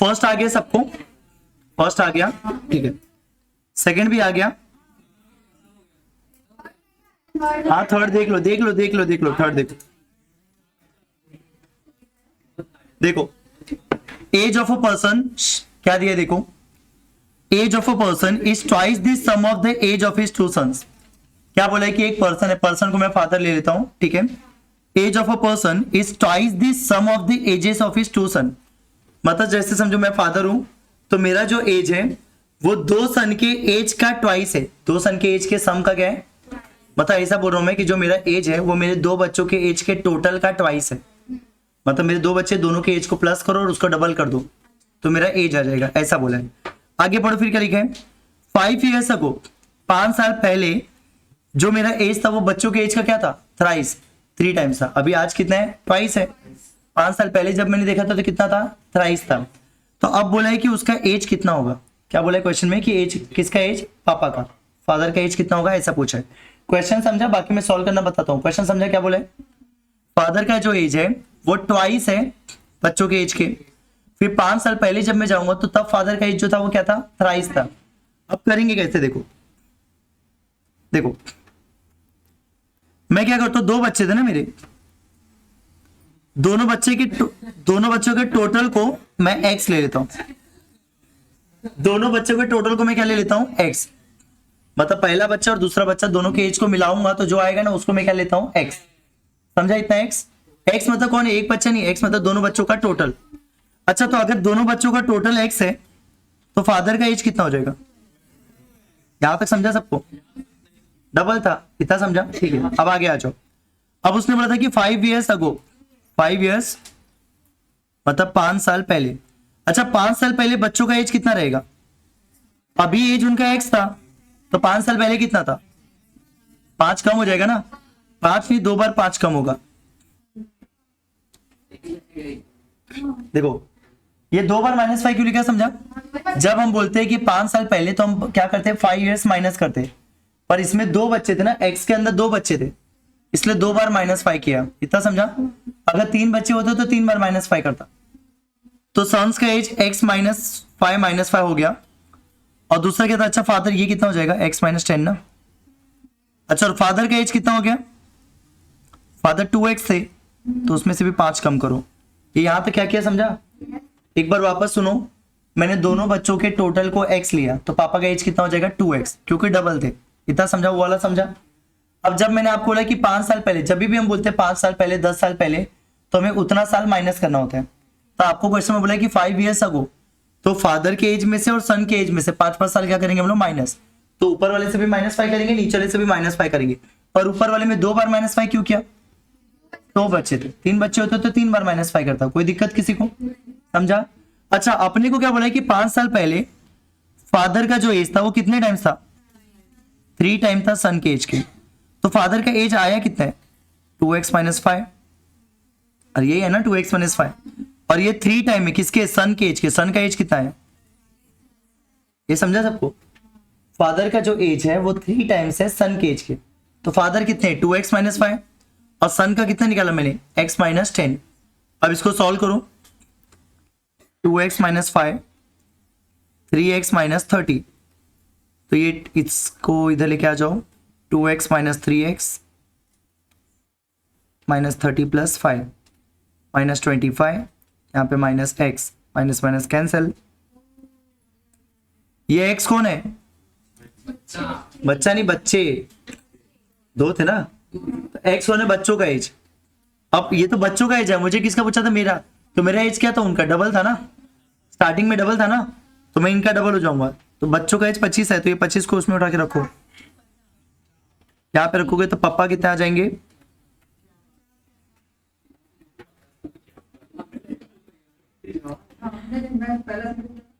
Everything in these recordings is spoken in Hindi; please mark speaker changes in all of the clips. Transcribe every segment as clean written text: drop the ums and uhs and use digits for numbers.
Speaker 1: फर्स्ट आ गया सबको, फर्स्ट आ गया, ठीक है, सेकंड भी आ गया, हाँ थर्ड देख लो देख लो देख लो देख लो, थर्ड देखो, देखो एज ऑफ अ पर्सन क्या दिया, देखो age of a person is twice the sum of the age of his two sons. क्या बोला है कि एक पर्सन है, पर्सन को मैं फादर ले लेता हूं, ठीक है, age of a person is twice the sum of the ages of his two son. मतलब जैसे समझो मैं फादर हूं तो मेरा जो एज है वो दो सन के एज का ट्वाइस है, दो सन के एज के सम का क्या है, मतलब ऐसा बोल रहा हूं मैं कि जो मेरा एज है वो मेरे दो बच्चों के एज के टोटल का ट्वाइस है। मतलब मेरे दो बच्चे दोनों के एज को प्लस करो और उसको डबल कर दो तो मेरा एज आ जाएगा, ऐसा बोला है। आगे पढ़ो फिर क्या लिखा है, 5 years ago, 5 साल पहले जो मेरा एज था वो बच्चों के एज का क्या था, थ्राइस, 3 times था। अभी आज कितना है, ट्वाइस है। 5 साल पहले जब मैंने देखा था तो कितना था, थ्राइस था। तो अब बोला है कि उसका एज कितना होगा, क्या बोला है क्वेश्चन में कि एज किसका, एज पापा का, फादर का एज कितना होगा, ऐसा पूछा है। क्वेश्चन समझा, बाकी मैं सॉल्व करना बताता हूँ। क्वेश्चन समझा क्या बोला है, फादर का जो एज है वो ट्वाइस है बच्चों के एज के, फिर 5 साल पहले जब मैं जाऊंगा तो तब फादर का एज जो था वो क्या था, थ्राइस था। अब करेंगे कैसे, देखो देखो मैं क्या करता हूं, दो बच्चे थे ना मेरे, दोनों बच्चों के टोटल को मैं एक्स ले लेता हूं, दोनों बच्चों के टोटल को मैं क्या ले लेता हूं, एक्स। मतलब पहला बच्चा और दूसरा बच्चा दोनों के एज को मिलाऊंगा तो जो आएगा ना उसको मैं क्या लेता हूं, एक्स। समझा इतना, एक्स, एक्स मतलब कौन है, एक बच्चा नहीं, एक्स मतलब दोनों बच्चों का टोटल। अच्छा तो अगर दोनों बच्चों का टोटल एक्स है तो फादर का एज कितना हो जाएगा, यहां तक समझा सबको, डबल था, इतना समझा, ठीक है। अब आगे आ जाओ। अब उसने बोला था कि 5 years ago, 5 years मतलब 5 साल पहले। अच्छा 5 साल पहले बच्चों का एज कितना रहेगा, अभी एज उनका एक्स था तो 5 साल पहले कितना था, 5 कम हो जाएगा ना, 5 नहीं 2 बार 5 कम होगा। देखो ये 2 बार -5 क्यों लिखा, समझा, जब हम बोलते हैं कि 5 साल पहले तो हम क्या करते हैं, 5 years माइनस करते हैं, पर इसमें 2 बच्चे थे ना, एक्स के अंदर 2 बच्चे थे इसलिए 2 बार -5 किया, इतना समझा। अगर 3 बच्चे होते तो 3 बार -5 करता। तो सन्स का एज x -5 हो गया, और दूसरा क्या था, अच्छा फादर ये कितना हो जाएगा, x -10 ना। अच्छा और फादर का एज कितना हो गया, फादर 2x थे तो उसमें से भी 5 कम करो। ये यहां तक क्या किया, समझा। एक बार वापस सुनो, मैंने दोनों बच्चों के टोटल को x लिया तो पापा का एज कितना हो जाएगा, 2x, क्योंकि डबल थे, इतना समझा, वो वाला समझा। अब जब मैंने आपको बोला कि 5 साल पहले, जब भी हम बोलते हैं 5 साल पहले, 10 साल पहले, तो हमें उतना साल माइनस करना होता है। तो आपको क्वेश्चन में बोला कि 5 years ago, तो फादर के एज में से और सन के एज में से 5-5 साल क्या करेंगे हम लोग, माइनस। तो ऊपर वाले से भी -5 करेंगे, नीचे वाले से भी -5 करेंगे। और ऊपर वाले में 2 बार -5 क्यों किया, 2 बच्चे थे, 3 बच्चे होते तो 3 बार -5 करता, कोई दिक्कत किसी को, समझा। अच्छा अपने को क्या बोला है कि 5 साल पहले फादर का जो एज था वो कितने टाइम्स था, 3 टाइम था सन के एज के। तो फादर का एज आया कितना है, 2x -5, और ये है ना 2x -5, और ये 3 टाइम है किसके, सन के एज के। सन का एज कितना है, ये समझा सबको, फादर का जो एज है वो 3 टाइम्स है सन के एज के। तो फादर कितने, 2x -5, और सन का कितना निकाला मैंने, x -10। अब इसको सॉल्व करो, 2x -5, 3x -30, तो ये इसको इधर लेके आ जाओ, 2x -3x -30 + 5 -25, यहाँ पे -x, माइनस कैंसिल। ये x कौन है, बच्चा नहीं, बच्चे 2 थे ना, तो x कौन है, बच्चों का एज। अब ये तो बच्चों का एज है, मुझे किसका पूछा था, मेरा, तो मेरा एज क्या था, उनका डबल था ना, स्टार्टिंग में डबल था ना, तो मैं इनका डबल हो जाऊंगा। तो बच्चों का एज 25 है तो ये 25 को उसमें उठा के रखो, यहां पे रखोगे तो पापा कितने आ जाएंगे,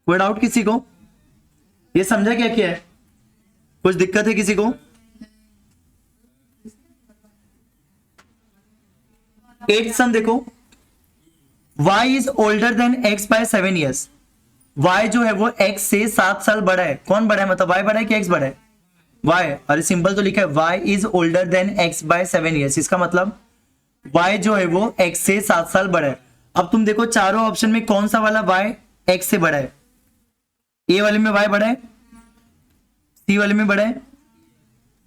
Speaker 1: कोई डाउट किसी को, ये समझा क्या क्या है, कुछ दिक्कत है किसी को। 8th सम देखो, y is older than x by 7 years। y जो है वो x से 7 साल बड़ा है। कौन बड़ा है, मतलब y बड़ा है कि x बड़ा है, y। अरे सिंपल तो लिखा है y is older than x by 7 years, इसका मतलब y जो है वो x से 7 साल बड़ा है। अब तुम देखो चारों ऑप्शन में कौन सा वाला y एक्स से बड़ा है, ए वाले में वाई बड़ा है, सी वाले में बड़ा है,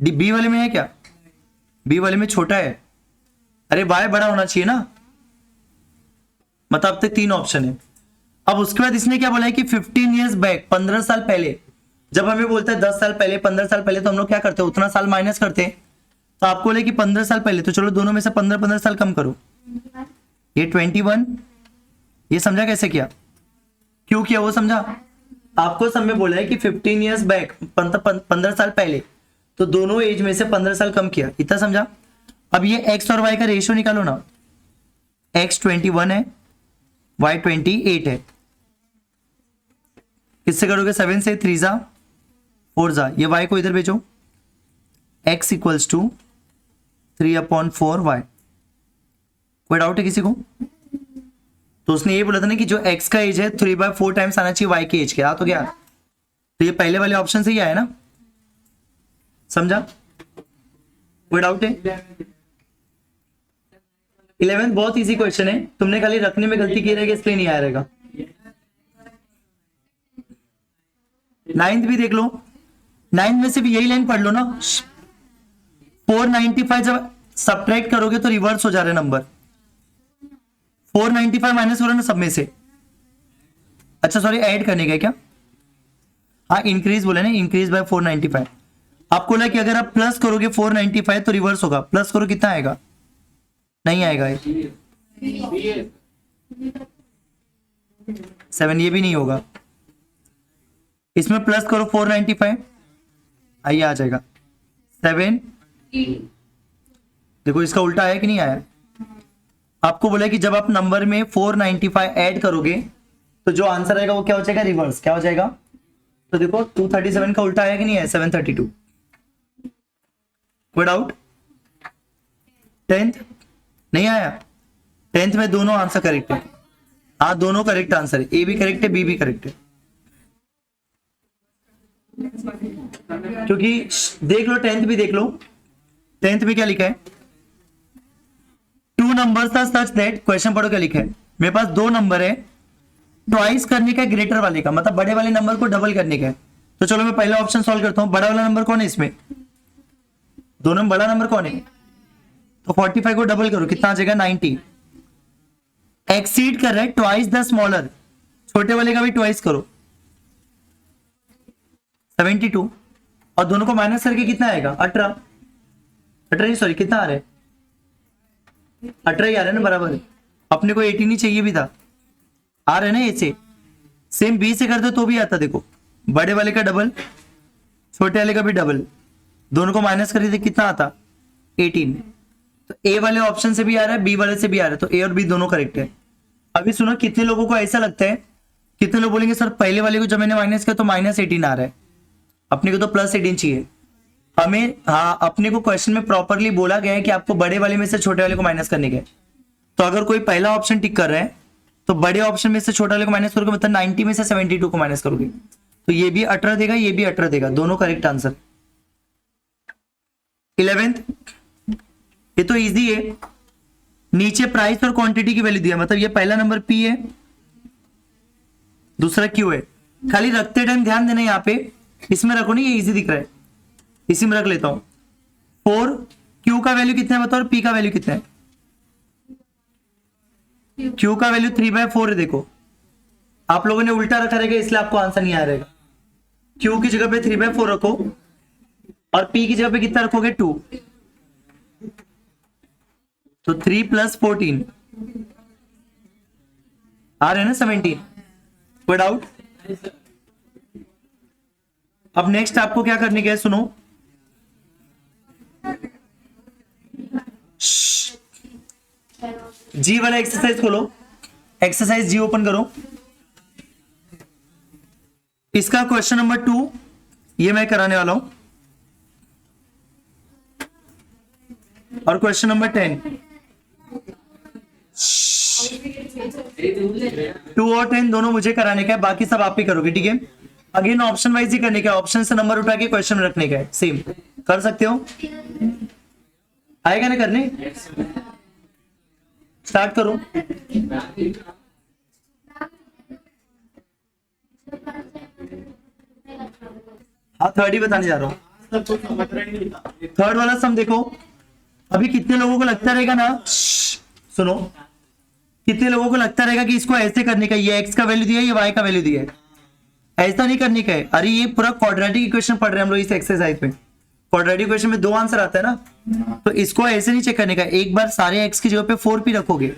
Speaker 1: डी बी वाले में है क्या, बी वाले में छोटा है। अरे वाई बड़ा होना चाहिए ना, मतलब अब तक 3 ऑप्शन है। अब उसके बाद इसने क्या बोला है कि 15 ईयर्स बैक, 15 साल पहले। जब हमें बोलता है 10 साल पहले, 15 साल पहले, तो हम लोग क्या करते हैं, उतना साल माइनस करते हैं। तो आपको बोले कि 15 साल पहले, तो चलो दोनों में से 15 साल कम करो। ये 21, ये समझा कैसे किया, क्यों किया वो समझा। आपको सब में बोला है कि 15 ईयर्स बैक, 15 साल पहले, तो दोनों एज में से 15 साल कम किया, इतना समझा। अब ये एक्स और वाई का रेशियो निकालो ना, एक्स 21 है, वाई 28 है। किससे करोगे, 7 से, 3 जा 4 जा, ये वाई को इधर भेजो, x इक्वल्स टू 3/4 वाई। कोई डाउट है किसी को। तो उसने ये बोला था ना कि जो x का एज है 3/4 टाइम्स आना चाहिए y के एज के, आ तो गया। तो ये पहले वाले ऑप्शन से ही आया ना, समझा। कोई डाउट है। 11th बहुत इजी क्वेश्चन है, तुमने खाली रखने में गलती की रहेगी, इसलिए नहीं आया रहेगा। 9th भी देख लो, 9th में से भी यही लाइन पढ़ लो ना। 495 जब सब्ट्रैक्ट करोगे तो रिवर्स हो जा रहा है नंबर, 495 माइनस हो रहा है ना सब में से। अच्छा सॉरी, ऐड करने का क्या, हाँ इंक्रीज बोले ना, इंक्रीज बाय 495। आपको लगा कि अगर आप प्लस करोगे 495 तो रिवर्स होगा, प्लस करो कितना आएगा, नहीं आएगा 7, ये भी नहीं होगा। इसमें प्लस करो 495, आइए आ जाएगा 7। देखो इसका उल्टा आया कि नहीं आया। आपको बोला कि जब आप नंबर में 495 ऐड करोगे तो जो आंसर आएगा वो क्या हो जाएगा, रिवर्स। क्या हो जाएगा, तो देखो 237 का उल्टा आया कि नहीं आया, 732। कोई डाउट। 10th नहीं आया, 10th में दोनों आंसर करेक्ट है। हाँ दोनों करेक्ट आंसर है, ए भी करेक्ट है, बी भी करेक्ट है। क्योंकि देख लो 10th भी देख लो, 10th में क्या लिखा है, 2 numbers are such that, question पढ़ो क्या लिखा है। मेरे पास 2 नंबर है, ट्वाइस करने का ग्रेटर वाले का, मतलब बड़े वाले नंबर को डबल करने का है। तो चलो मैं पहला ऑप्शन सॉल्व करता हूं। बड़ा वाला नंबर कौन है इसमें, दोनों में बड़ा नंबर कौन है, तो 45 को डबल करो, कितना आ जाएगा 90। एक्सीड कर रहा है ट्वाइस द स्मॉलर, छोटे वाले का भी ट्वाइस करो 72, और दोनों को माइनस करके कितना आएगा 18 नहीं सॉरी, कितना आ रहा है 18 ही आ रहा है ना, बराबर। अपने को 18 ही चाहिए भी था, आ रहा है ना ऐसे। सेम बी से करते तो भी आता, देखो बड़े वाले का डबल, छोटे वाले का भी डबल, दोनों को माइनस कर देते कितना आता 18। तो ए वाले ऑप्शन से भी आ रहा है, बी वाले से भी आ रहा है, तो ए और बी दोनों करेक्ट है। अभी सुनो, कितने लोगों को ऐसा लगता है, कितने लोग बोलेंगे सर पहले वाले को जब मैंने माइनस किया तो -18 आ रहा है, अपने को तो +18 चाहिए। हमें हाँ, अपने को क्वेश्चन में प्रॉपरली बोला गया है कि आपको बड़े वाले में से छोटे वाले को माइनस करने के। तो अगर कोई पहला ऑप्शन टिक कर रहा है तो बड़े ऑप्शन में से छोटे वाले को माइनस करोगे, मतलब 90 में से 72 को माइनस करोगे, तो ये भी 18 देगा, ये भी 18 देगा, दोनों करेक्ट आंसर। 11th ये तो इजी है, नीचे प्राइस और क्वांटिटी की वैल्यू दिया, मतलब ये पहला नंबर पी है, दूसरा क्यू है। खाली रखते टाइम ध्यान देना, यहाँ पे इसमें रखो नहीं, ये इजी दिख रहा है, इसी में रख लेता हूं। 4 क्यू का वैल्यू कितना है बताओ, और पी का वैल्यू कितना है। क्यू का वैल्यू 3/4 है, देखो आप लोगों ने उल्टा रखा रहेगा इसलिए आपको आंसर नहीं आ रहेगा। क्यू की जगह पे 3/4 रखो, और पी की जगह पे कितना रखोगे 2, तो 3 + 14 आ रहे हैं ना 17। कोई डाउट। अब नेक्स्ट आपको क्या करने का है, सुनो। जी वाला एक्सरसाइज खोलो, एक्सरसाइज जी ओपन करो। इसका क्वेश्चन नंबर 2 ये मैं कराने वाला हूं, और क्वेश्चन नंबर 10। 2 और 10 दोनों मुझे कराने का है, बाकी सब आप ही करोगे, ठीक है। अगेन ऑप्शन वाइज ही करने का है, ऑप्शन से नंबर उठा के क्वेश्चन में रखने का है, सेम कर सकते हो। आएगा ना करने, स्टार्ट करो। थर्ड ही बताने जा रहा हूँ। थर्ड वाला सम देखो, अभी कितने लोगों को लगता रहेगा ना, सुनो, कितने लोगों को लगता रहेगा कि इसको ऐसे करने का, ये x का वैल्यू दिया है, ये y का वैल्यू दिया है, ऐसा नहीं करने का है। अरे ये पूरा क्वाड्रेटिक इक्वेशन पढ़ रहे हैं हम लोग इस एक्सरसाइज में। क्वाड्रेटिक इक्वेशन में 2 आंसर आता है ना, तो इसको ऐसे नहीं चेक करने का। एक बार सारे x की जगह पे 4p रखोगे,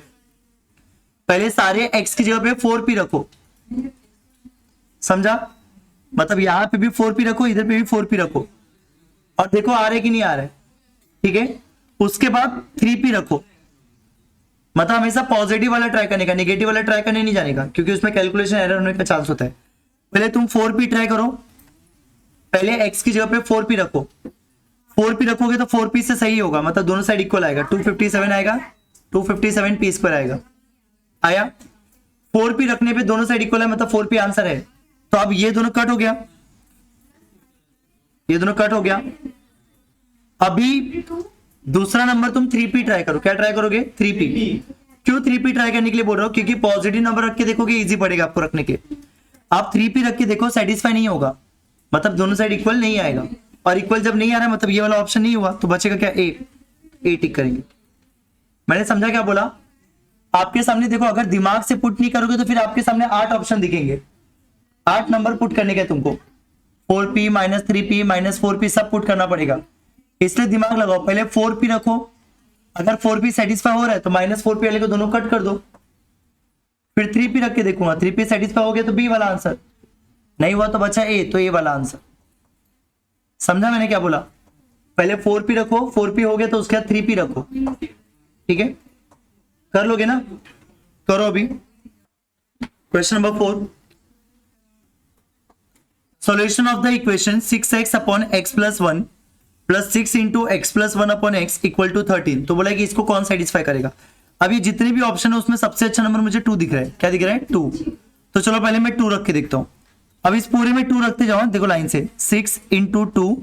Speaker 1: पहले सारे x की जगह पे 4p रखो, समझा? मतलब यहां पे भी 4p रखो, इधर पे भी 4p रखो, और देखो आ रहा है कि नहीं आ रहा है, ठीक है? उसके बाद 3p रखो। मतलब हमेशा पॉजिटिव वाला ट्राई करने का, नेगेटिव वाला ट्राई करने नहीं जाने का, क्योंकि उसमें कैलकुलेशन एरर होने का चांस होता है। पहले तुम 4p ट्राई करो, पहले x की जगह पे 4p रखो, 4p रखोगे तो 4p से सही होगा, मतलब दोनों साइड इक्वल आएगा, 257 आएगा, 257 p स्क्वायर आएगा। आया? 4p रखने पे दोनों साइड इक्वल है, मतलब 4p आंसर है। तो अब ये दोनों कट हो गया, ये दोनों कट हो गया। अभी दूसरा नंबर तुम 3p ट्राई करो। क्या ट्राई करोगे? 3p। क्यों 3p ट्राई करने के लिए बोल रहा हूं? क्योंकि पॉजिटिव नंबर रख के देखोगे इजी पड़ेगा आपको रखने के। आप 3p रख के देखो, सेटिस्फाई नहीं होगा, मतलब दोनों साइड इक्वल नहीं आएगा, और इक्वल जब नहीं आ रहा है मतलब ये वाला ऑप्शन नहीं हुआ, तो बचेगा क्या? ए टिक करेंगे। मैंने समझा क्या बोला? आपके सामने देखो, अगर दिमाग से पुट नहीं करोगे तो फिर आपके सामने 8 ऑप्शन दिखेंगे, 8 नंबर पुट करने के तुमको, 4p -3p -4p सब पुट करना पड़ेगा। इसलिए दिमाग लगाओ, पहले 4p रखो, अगर 4p सेटिस्फाई हो रहा है तो -4p वाले को दोनों कट कर दो, फिर 3p रख के देखूंगा, 3p सेटिस्फाई हो गया तो बी वाला आंसर, नहीं हुआ तो बचा ए, तो ए वाला आंसर। समझा मैंने क्या बोला? पहले 4p रखो, 4p हो गया तो उसके बाद 3p रखो, ठीक है? कर लोगे ना? करो अभी। Question number 4, solution of the equation 6x upon x plus 1 plus 6 into x plus 1 upon x equal to 13। तो बोला कि इसको कौन सेटिस्फाई करेगा? अभी जितने भी ऑप्शन है उसमें सबसे अच्छा नंबर मुझे 2 दिख रहा है। क्या दिख रहा है? 2। तो चलो पहले मैं 2 रख के देखता हूं। अब इस पूरे में 2 रखते जाओ, देखो लाइन से, 6 into 2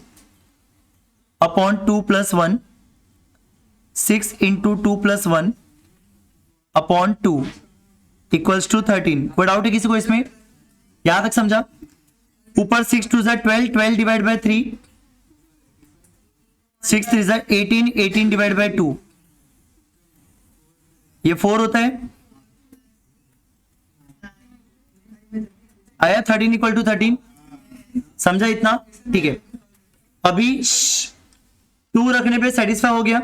Speaker 1: upon 2 plus 1, 6 into 2 plus 1 upon 2 equals to 13। कोई डाउट है किसी को इसमें? यहां तक समझा? ऊपर 6 2 12, 12 डिवाइड बाय 3, 6 3 18, 18 डिवाइड बाय 2, ये 4 होता है। आया 13 इक्वल टू 13? समझा इतना? ठीक है। अभी 2 रखने पे सेटिस्फाई हो गया,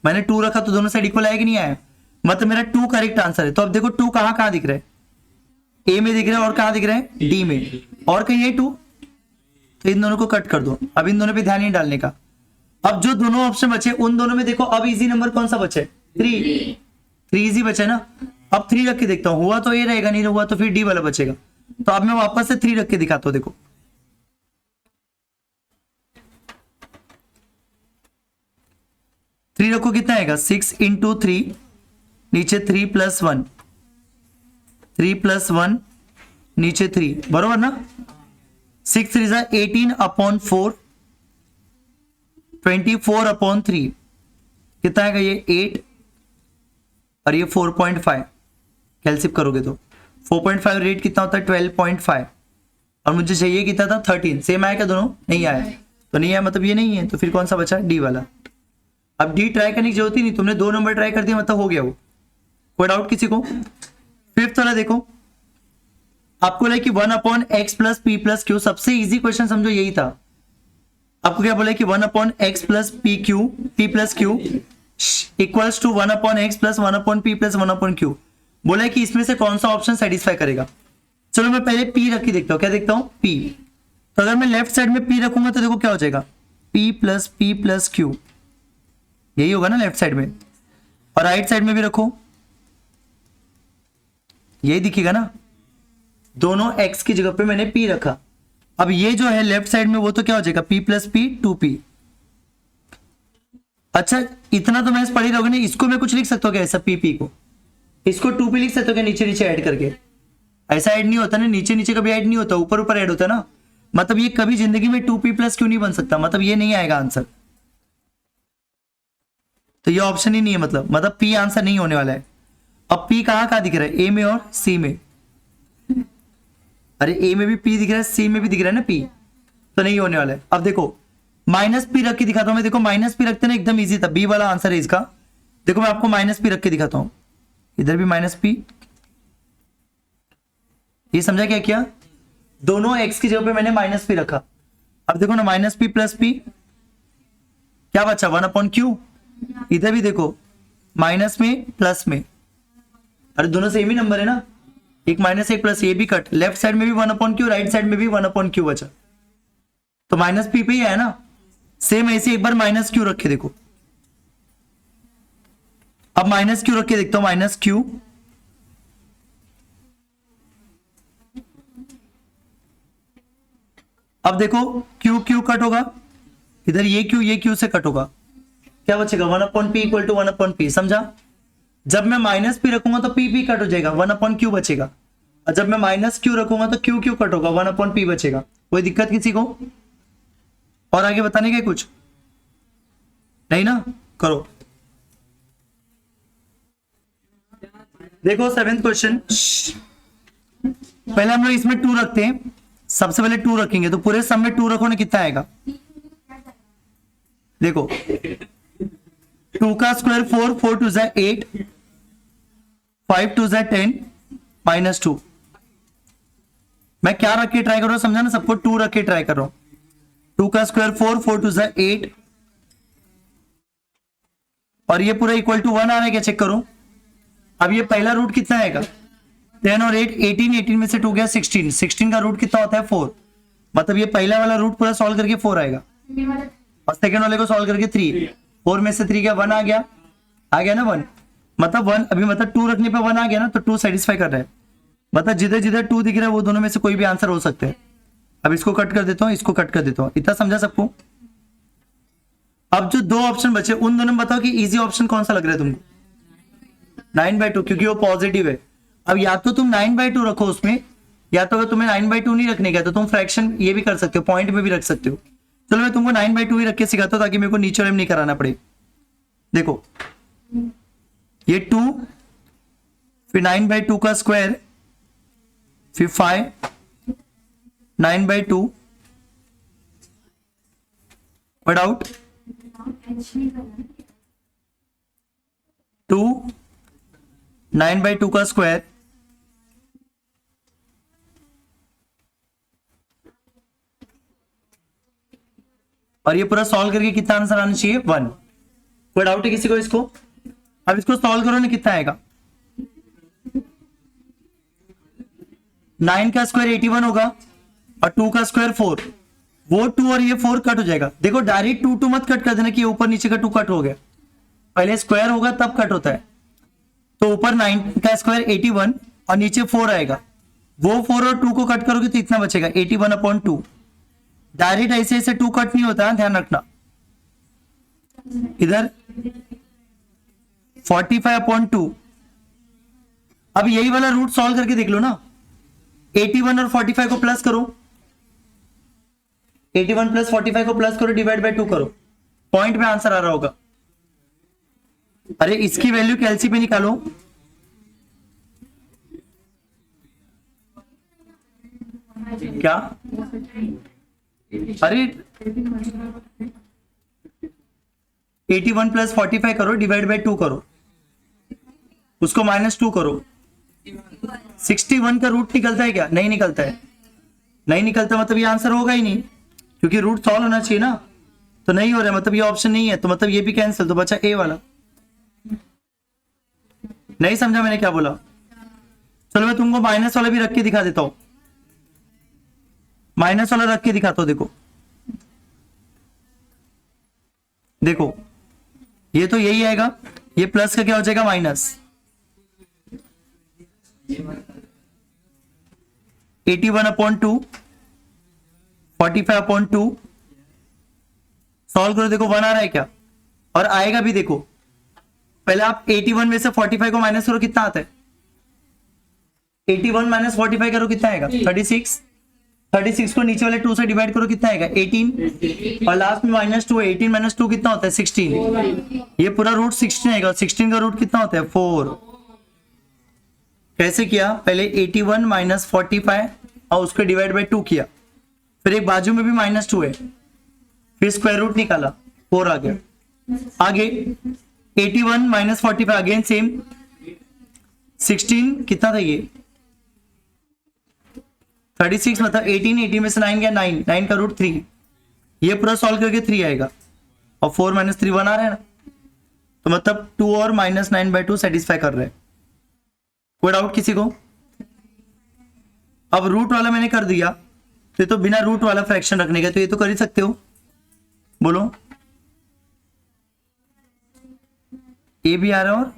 Speaker 1: मैंने 2 रखा तो दोनों साइड इक्वल आया कि नहीं आया? मतलब मेरा 2 करेक्ट आंसर है। तो अब देखो 2 कहां कहां दिख रहा है? ए में दिख रहा है, और कहां दिख रहा है? डी में, और कहीं है 2, तो इन दोनों को कट कर दो। अब इन दोनों पे ध्यान नहीं डालने का। अब जो दोनों ऑप्शन बचे उन दोनों में देखो, अब इजी नंबर कौन सा बचे? 3 इजी बचे ना। अब 3 रख के देखता हूं, हुआ तो ए रहेगा, नहीं हुआ तो फिर डी वाला बचेगा। तो अब मैं वापस से 3 रख के दिखाता हूं। देखो 3 रखो, कितना आएगा? 6 इंटू 3, नीचे 3 प्लस 1, 3 प्लस 1 नीचे 3, बरोबर ना? 6 3 18 अपॉन 4, 24 अपॉन 3, कितना आएगा? ये 8 और ये 4.5। कैलसिप करोगे तो 4.5 रेट कितना होता है? 12.5, और मुझे चाहिए कितना था? 13। सेम आया क्या दोनों? नहीं आया, तो नहीं आया मतलब ये नहीं है, तो फिर कौन सा बचा? डी वाला। अब डी ट्राई करने की जरूरत ही नहीं, तुमने 2 नंबर ट्राई कर दिया मतलब हो गया वो। कोई डाउट किसी को? 5th वाला देखो, आपको लगा कि 1 upon x plus p plus q, सबसे इजी क्वेश्चन समझो यही था। आपको क्या बोला कि 1 upon x plus p q, p plus q equals to 1 upon x plus 1 upon p plus 1 upon q. बोला कि इसमें से कौन सा ऑप्शन सेटिस्फाई करेगा? चलो मैं पहले पी रख के देखता हूं। क्या देखता हूं? पी। तो अगर मैं लेफ्ट साइड में पी रखूंगा तो देखो क्या हो जाएगा? पी प्लस क्यू, यही होगा ना लेफ्ट साइड में। और राइट साइड में भी रखो, यही दिखेगा ना। दोनों x की जगह पे मैंने p रखा। अब ये जो है लेफ्ट साइड में वो तो क्या हो जाएगा? p plus P 2p। अच्छा इतना तो मैं पढ़ ही रहोगे ना। इसको मैं कुछ लिख सकता हूँ क्या ऐसा? p को इसको 2p लिख सकते हो क्या? नीचे नीचे ऐड करके। ऐसा ऐड नहीं होता ना, नीचे नीचे कभी ऐड नहीं होता, ऊपर ऊपर ऐड होता है ना। मतलब ये कभी जिंदगी में 2p प्लस क्यों नहीं बन सकता, मतलब ये नहीं आएगा आंसर। तो ये ऑप्शन ही नहीं है, मतलब p आंसर नहीं होने वाला है। अब p कहां कहां दिख रहा है? a में और c में। अरे a में भी p दिख रहा है, c में भी दिख रहा है ना p। तो नहीं होने वाला है। अब देखो माइनस पी रख के दिखाता हूं मैं, देखो माइनस पी रखते ना एकदम इजी था, बी वाला आंसर है इसका। देखो मैं आपको माइनस पी रख के दिखाता हूं, इधर भी माइनस पी, ये समझा क्या किया, दोनों एक्स की जगह पे मैंने माइनस पी रखा। अब देखो ना माइनस पी प्लस पी क्या बचा, 1/q। इधर भी देखो माइनस में प्लस में, अरे दोनों सेम ही नंबर है ना, एक माइनस एक प्लस, ये भी कट, लेफ्ट साइड में भी 1/q, राइट साइड में भी 1/q बचा, तो माइनस पी पे ही है ना। सेम ऐसे एक बार माइनस क्यू रखे देखो, अब माइनस क्यू रख के देखता हूं, माइनस क्यू, अब देखो क्यू क्यू कट होगा, इधर ये क्यू से कट होगा, क्या बचेगा 1/p इक्वल टू 1/p, समझा। जब मैं माइनस पी रखूंगा तो पी कट हो जाएगा, 1/q बचेगा, और जब मैं माइनस क्यू रखूंगा तो क्यू कट होगा, 1/p बचेगा। कोई दिक्कत किसी को और आगे बताने का कुछ नहीं ना, करो। देखो 7th क्वेश्चन, पहले हम लोग इसमें 2 रखते हैं, सबसे पहले 2 रखेंगे, तो पूरे सम में 2 रखो ना, कितना आएगा देखो, 2 का स्क्वायर 4, 4 2 जा 8, 5 2 जा 10, -2। मैं क्या रख के ट्राई कर रहा हूं समझा ना सबको, 2 रख के ट्राई कर रहा हूं। 2 का स्क्वायर 4, 4 2 जा 8, और ये पूरा इक्वल टू 1 आ रहा है क्या, चेक करो। अब ये पहला रूट कितना आएगा, 10 और 8 18, 18 में से 2 गया 16, 16 का रूट कितना होता है 4, मतलब ये पहला वाला रूट पूरा सॉल्व करके 4 आएगा, और सेकंड वाले को सॉल्व करके 3, 4 में से 3 गया 1 आ गया ना 1, मतलब 1 अभी, मतलब 2 रखने पे 1 आ गया ना, तो 2 सेटिस्फाई कर रहा है, मतलब जिधर जिधर 2 दिख रहा है वो दोनों में से कोई भी आंसर हो सकते हैं। अब इसको कट कर देता हूं, इसको कट कर देता हूं, इतना समझा सबको। अब जो 2 ऑप्शन बचे उन दोनों में बताओ कि इजी ऑप्शन कौन सा लग रहा है तुमको, 9/2, क्योंकि वो पॉजिटिव है। अब या तो तुम 9/2 रखो उसमें, या तो अगर तुम्हें 9/2 नहीं रखने का तो तुम फ्रैक्शन ये भी कर सकते हो, पॉइंट में भी रख सकते हो। चलो मैं तुमको 9/2 ही रख के सिखाता हूं ताकि मेरे को नीचे नहीं कराना पड़े। देखो ये 2, फिर 9/2 का स्क्वायर, फिर 5, 9/2 वर्ड आउट, 2 9/2 का स्क्वायर, और ये पूरा सॉल्व करके कितना आंसर आना चाहिए 1। कोई डाउट है किसी को इसको, अब इसको सॉल्व करो ना, कितना आएगा, 9 का स्क्वायर 81 होगा, और 2 का स्क्वायर 4, वो 2 और ये 4 कट हो जाएगा। देखो डायरेक्ट 2 मत कट कर देना कि ऊपर नीचे का 2 कट हो गया, पहले स्क्वायर होगा तब कट होता है। तो ऊपर 9 का स्क्वायर 81 और नीचे 4 आएगा, वो 4 और 2 को कट करोगे तो इतना बचेगा 81/2। डायरेक्ट ऐसे ऐसे 2 कट नहीं होता, ध्यान रखना। इधर 45/2, अब यही वाला रूट सॉल्व करके देख लो ना, 81 और 45 को प्लस करो, 81 प्लस 45 को प्लस करो, डिवाइड बाय 2 करो, पॉइंट में आंसर आ रहा होगा। अरे इसकी वैल्यू कैलसी पे निकालो, क्या, अरे 81 प्लस 45 करो, डिवाइड बाय 2 करो, उसको -2 करो, 61 का रूट निकलता है क्या, नहीं निकलता है, नहीं निकलता मतलब ये आंसर होगा ही नहीं, क्योंकि रूट सॉल्व होना चाहिए ना, तो नहीं हो रहा है, मतलब ये ऑप्शन नहीं है, तो मतलब ये भी कैंसिल, तो बचा ए वाला। नहीं समझा मैंने क्या बोला, चलो मैं तुमको माइनस वाला भी रख के दिखा देता हूं, माइनस वाला रख के दिखाता हूं, देखो देखो ये तो यही आएगा, ये प्लस का क्या हो जाएगा माइनस, 81/2, 45/2, सॉल्व करो, देखो 1 आ रहा है क्या, और आएगा भी, देखो पहले आप 81 में से 45 को माइनस करो, कितना आता है, 81 माइनस 45 करो, कितना आएगा 36, 36 को नीचे वाले 2 से डिवाइड करो, कितना आएगा 18, और लास्ट में -2 है, 18 - 2 कितना होता है 16, ये पूरा रूट 16 आएगा, 16 का रूट कितना होता है 4। कैसे किया, पहले 81 - 45 और उसको डिवाइड बाय 2 किया, फिर एक बाजू में भी -2 है, फिर स्क्वायर रूट निकाला 4 आ गया। आगे 81 - 45 अगेन सेम 16 कितना था ये 36 मतलब 18, 18 में से 9 गया 9, 9 का रूट 3, ये पूरा सॉल्व करके 3 आएगा और 4 - 3 1 आ रहा है ना, तो मतलब 2 और -9/2 सेटिस्फाई कर रहे हैं। कोई डाउट किसी को? अब रूट वाला मैंने कर दिया, तो बिना रूट वाला फ्रैक्शन रखने का, तो ये तो कर ही सकते हो, बोलो। ए भी आ रहा है और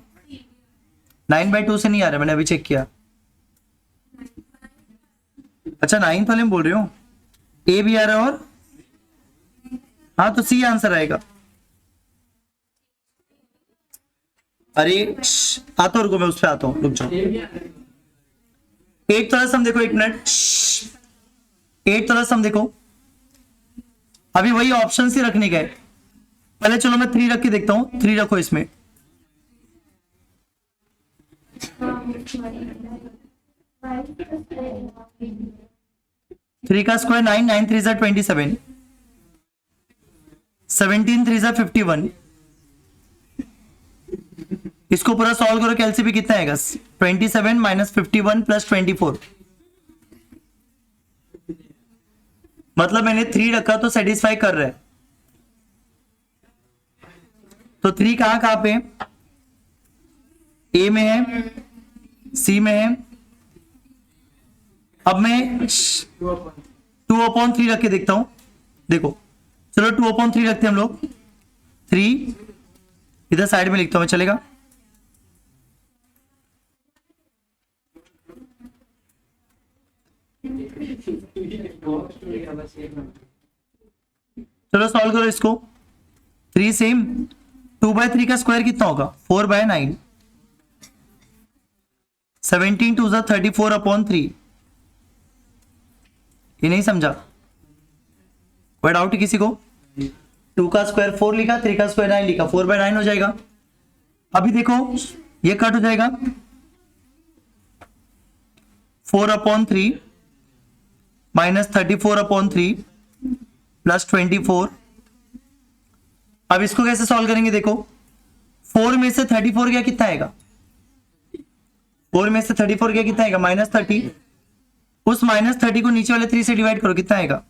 Speaker 1: 9/2 से नहीं आ रहा, मैंने अभी चेक किया। अच्छा 9 वाले में बोल रहे हो, ए भी आ रहा है और हाँ, तो सी आंसर आएगा। अरे आता हूं, रुको मैं उस पर आता हूं, रुक जाओ। एक तरह से हम देखो, एक मिनट, एक तरह से हम देखो, अभी वही ऑप्शन ही रखने गए। पहले चलो मैं 3 रख के देखता हूं, 3 रखो इसमें। थ्री का स्क्वायर 9, 9 3 = 27, 17 3 = 51। इसको पूरा सॉल्व करो, कैलसीपी कितना आएगा 27 - 51 + 24। मतलब मैंने 3 रखा तो सेटिस्फाई कर रहा है, तो 3 कहां पे, ए में है, सी में है। अब मैं 2/3 रख के देखता हूं, देखो चलो 2/3 रखते हैं हम लोग। 3 इधर साइड में लिखता हूं मैं, चलेगा? चलो सॉल्व करो इसको। 3 सेम, 2/3 का स्क्वायर कितना होगा 4/9, 17 2 = 34/3। ये नहीं समझा? कोई डाउट है किसी को? 2 का स्क्वायर 4 लिखा, 3 का स्क्वायर 9 लिखा, 4/9 हो जाएगा। अभी देखो ये कट हो जाएगा, 4/3 - 34/3 + 24। अब इसको कैसे सॉल्व करेंगे, देखो 4 में से 34 गया कितना आएगा, 4 में से 34 गया कितना आएगा -30। उस -30 को नीचे वाले 3 से डिवाइड करो, कितना आएगा?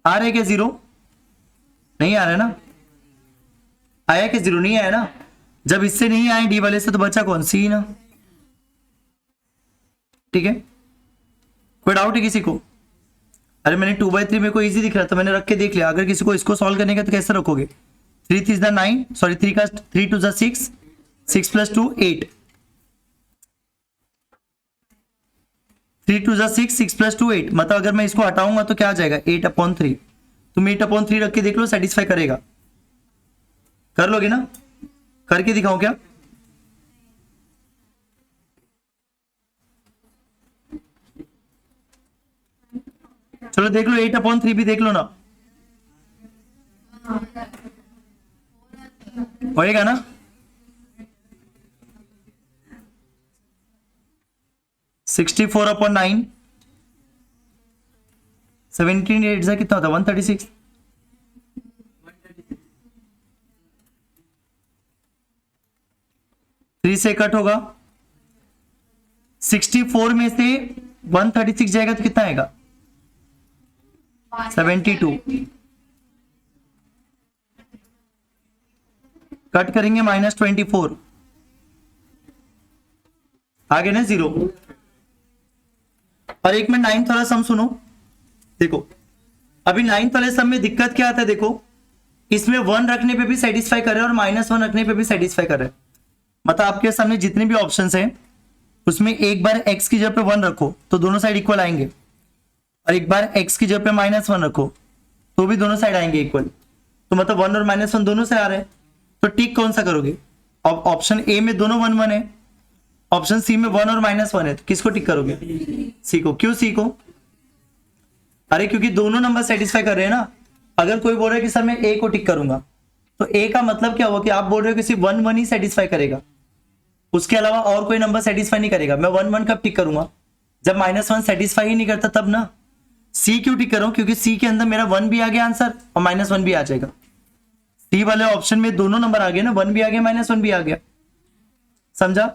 Speaker 1: आ रहा है क्या 0? नहीं आ रहा है ना? आया क्या 0? नहीं आया ना? जब इससे नहीं आए डी वाले से, तो बचा कौन, सी ना। ठीक है, कोई डाउट है किसी को? अरे मैंने 2/3 में को इजी दिख रहा था, मैंने रख के देख लिया। अगर किसी को इसको सॉल्व करने का तो कैसे रखोगे? 3 3 = 9, सॉरी 3 2 = 6, 6 + 2 8, 3 2 = 6, 6 + 2 8। मतलब अगर मैं इसको हटाऊंगा तो क्या आ जाएगा 8/3। तुम 8/3 रख के देख लो, सेटिस्फाई करेगा। कर लोगे ना? करके दिखाऊं क्या? चलो देख लो, 8/3 भी देख लो ना, होएगा ना? (64/9) 17 8 से कितना होता है 136। 3 से कट होगा, 64 में से 136 जाएगा तो कितना आएगा 72। कट करेंगे -24, आगे ना 0। और एक में 9th वाला सम सुनो, देखो अभी 9th वाले सम में दिक्कत क्या आता है, देखो इसमें 1 रखने पे भी सेटिस्फाई कर रहे हैं और -1 रखने पे भी सेटिस्फाई कर रहे हैं। मतलब आपके सामने जितने भी ऑप्शंस हैं उसमें एक बार x की जगह पे 1 रखो तो दोनों साइड इक्वल आएंगे, और एक बार x की जगह पे -1 रखो तो भी दोनों साइड आएंगे इक्वल। तो मतलब 1 और -1 दोनों से आ रहे हैं, तो टिक कौन सा करोगे? अब ऑप्शन ए में दोनों 1 1 है, ऑप्शन सी में 1 और -1 है, तो किसको टिक करोगे? सी को। क्यों सी को? अरे क्योंकि दोनों नंबर सेटिस्फाई कर रहे हैं ना। अगर कोई बोल रहा है कि सर मैं ए को टिक करूंगा, तो ए का मतलब क्या हुआ कि आप बोल रहे हो कि सिर्फ 1 1 ही सेटिस्फाई करेगा, उसके अलावा और कोई नंबर सेटिस्फाई नहीं करेगा। मैं 1 1 कब टिक करूंगा? जब -1 सेटिस्फाई ही नहीं करता तब ना। सी क्यों टिक करो, क्योंकि सी के अंदर मेरा 1 भी आ गया आंसर और -1 भी आ जाएगा। सी वाले ऑप्शन में दोनों नंबर आ गए ना, 1 भी आ गया -1 भी आ गया। समझा?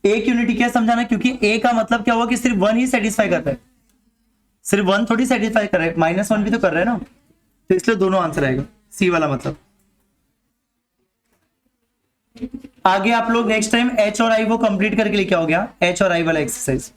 Speaker 1: एक यूनिटी क्या समझाना, क्योंकि ए का मतलब क्या हुआ कि सिर्फ 1 ही सेटिस्फाई करता है, सिर्फ 1 थोड़ी सेटिस्फाई कर रहा है, -1 भी तो कर रहा है ना, तो इसलिए दोनों आंसर आएगा सी वाला मतलब। आगे आप लोग नेक्स्ट टाइम एच और आई वो कंप्लीट करके लेके आओगे, एच और आई वाला एक्सरसाइज।